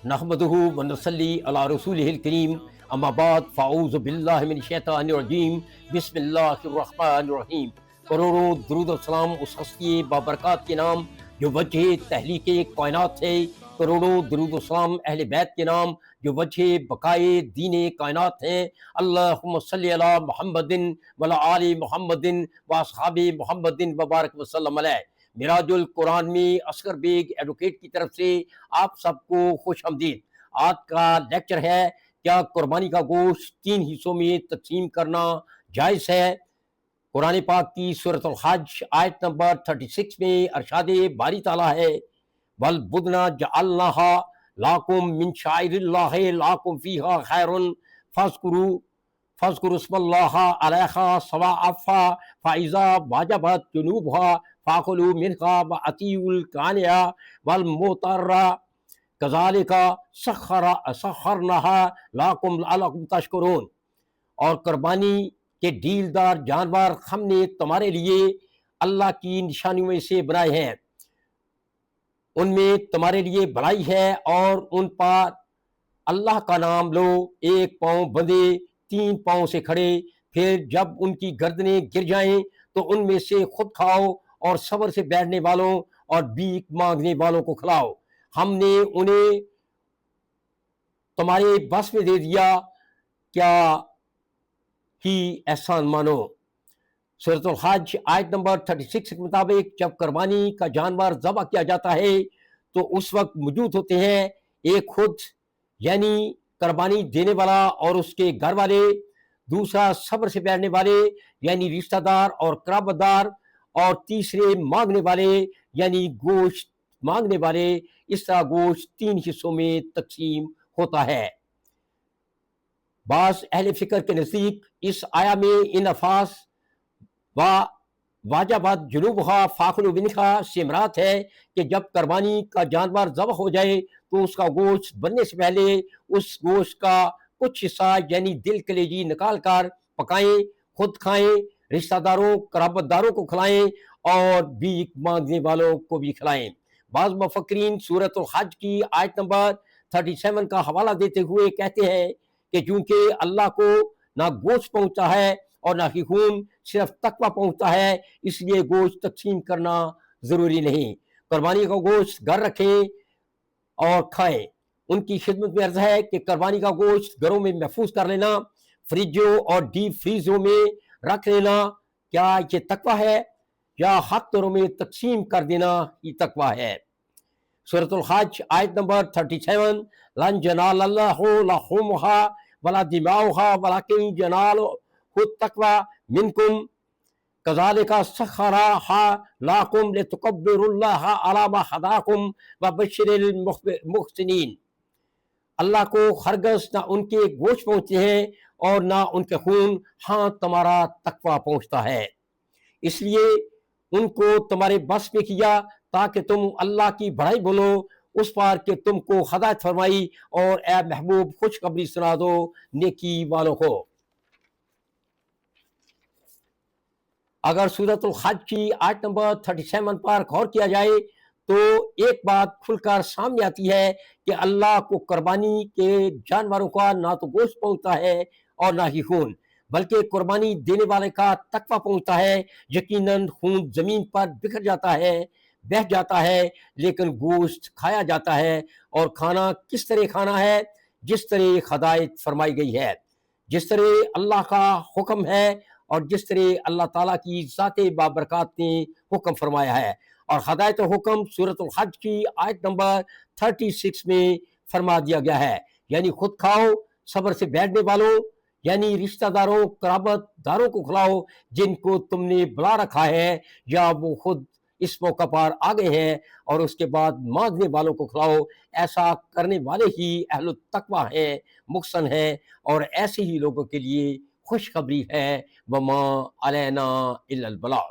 نحمدہ ونصلی علی رسولہ الکریم، اما بعد فاعوذ باللہ من الشیطان الرجیم، بسم اللہ الرحمن الرحیم۔ کروڑوں درود و سلام اس ہستی بابرکات کے نام جو وجہ تحلیق کائنات ہے، کروڑوں درود و سلام اہل بیت کے نام جو وجہ بقائے دین کائنات ہیں۔ اللہم صلی علی محمد وعلی آل محمد واصحاب محمد وبارک وسلم علیہ۔ معراج القرآن میں اصغر بیگ ایڈوکیٹ کی طرف سے آپ سب کو خوش آمدید۔ آج کا لیکچر ہے کیا قربانی کا گوشت 3 حصوں میں تقسیم کرنا جائز ہے؟ قرآن پاک کی سورۃ الحج آیت نمبر 36 میں ارشاد باری تعالیٰ ہے وَالْبُدْنَ جَعَلْنَاهَا لَكُم مِّن شَعَائِرِ اللَّهِ لَكُمْ فِيهَا خَيْرٌ فاذكروا اسم الله عليها صواعف فإذا وجبت جنوبها فكلوا منها وأطيعوا القانع والمضطر كذلك سخرناها لكم لعلكم تشكرون۔ اور قربانی کے ڈیلدار جانور ہم نے تمہارے لیے اللہ کی نشانیوں میں سے بنائے ہیں، ان میں تمہارے لیے بھلائی ہے، اور ان پر اللہ کا نام لو، 1 پاؤں بندھے 3 پاؤں سے کھڑے، پھر جب ان کی گردنیں گر جائیں تو ان میں سے خود کھاؤ، اور صبر سے بیٹھنے والوں اور بھیک مانگنے والوں کو کھلاؤ۔ ہم نے انہیں تمہارے بس میں دے دیا، کیا ہی احسان مانو۔ سورۃ الحج آیت نمبر 36 کے مطابق جب قربانی کا جانور ذبح کیا جاتا ہے تو اس وقت موجود ہوتے ہیں ایک خود یعنی قربانی دینے والا اور اس کے گھر والے، دوسرا صبر سے بیٹھنے والے یعنی رشتہ دار اور قرابت دار، اور تیسرے مانگنے والے یعنی گوشت مانگنے والے۔ اس طرح گوشت 3 حصوں میں تقسیم ہوتا ہے۔ بعض اہل فکر کے نزدیک اس آیا میں ان الفاظ واجبات جنوبها فاکلوا منها سے مراد ہے کہ جب قربانی کا جانور ذبح ہو جائے تو اس کا گوشت بننے سے پہلے اس گوشت کا کچھ حصہ یعنی دل کلیجی نکال کر پکائیں، خود کھائیں، رشتہ داروں قرابت داروں کو کھلائیں، اور بھیک مانگنے والوں کو بھی کھلائیں۔ بعض مفکرین سورۃ الحج کی آیت نمبر 37 کا حوالہ دیتے ہوئے کہتے ہیں کہ چونکہ اللہ کو نہ گوشت پہنچتا ہے اور نہ ہی خون، صرف تقویٰ پہنچتا ہے، اس لیے گوشت تقسیم کرنا ضروری نہیں۔ قربانی کا گوشت گھر رکھیں اور کھائیں۔ ان کی خدمت میں عرض ہے کہ قربانی کا گوشت گھروں میں محفوظ کر لینا، فریجوں اور ڈیپ فریزوں میں رکھ لینا، کیا یہ تقویٰ ہے، یا حق طوروں میں تقسیم کر دینا یہ تقویٰ ہے؟ سورۃ الحج آیت نمبر 37 لن ینال اللہ لحومها ولا دماؤها ولکن ینالہ التقوی منکم کذالک سخرها لکم لتکبروا اللہ علی ما ہداکم وبشر المحسنین۔ اللہ کو ہرگز نہ ان کے گوشت پہنچتے ہیں اور نہ ان کے خون، ہاں تمہارا تقویٰ پہنچتا ہے، اس لیے ان کو تمہارے بس میں کیا تاکہ تم اللہ کی بڑائی بولو اس پر کہ تم کو ہدایت فرمائی، اور اے محبوب خوشخبری سنا دو نیکی والوں کو۔ اگر سورۃ الحج کی آیت نمبر 37 پر غور کیا جائے تو ایک بات کھل کر سامنے آتی ہے کہ اللہ کو قربانی کے جانوروں کا نہ تو گوشت پہنچتا ہے اور نہ ہی خون، بلکہ قربانی دینے والے کا تقویٰ پہنچتا ہے۔ یقیناً خون زمین پر بکھر جاتا ہے، بہہ جاتا ہے، لیکن گوشت کھایا جاتا ہے، اور کھانا کس طرح کھانا ہے؟ جس طرح ہدایت فرمائی گئی ہے، جس طرح اللہ کا حکم ہے، اور جس طرح اللہ تعالیٰ کی ذات بابرکات نے حکم فرمایا ہے۔ اور ہدایت و حکم سورۃ الحج کی آیت نمبر 36 میں فرما دیا گیا ہے، یعنی خود کھاؤ، صبر سے بیٹھنے والوں یعنی رشتہ داروں قرابت داروں کو کھلاؤ جن کو تم نے بلا رکھا ہے یا وہ خود اس موقع پر آ گئے ہیں، اور اس کے بعد مانگنے والوں کو کھلاؤ۔ ایسا کرنے والے ہی اہل التقویٰ ہیں، محسن ہیں، اور ایسے ہی لوگوں کے لیے خوشخبری ہے، وما علینا الا البلاغ۔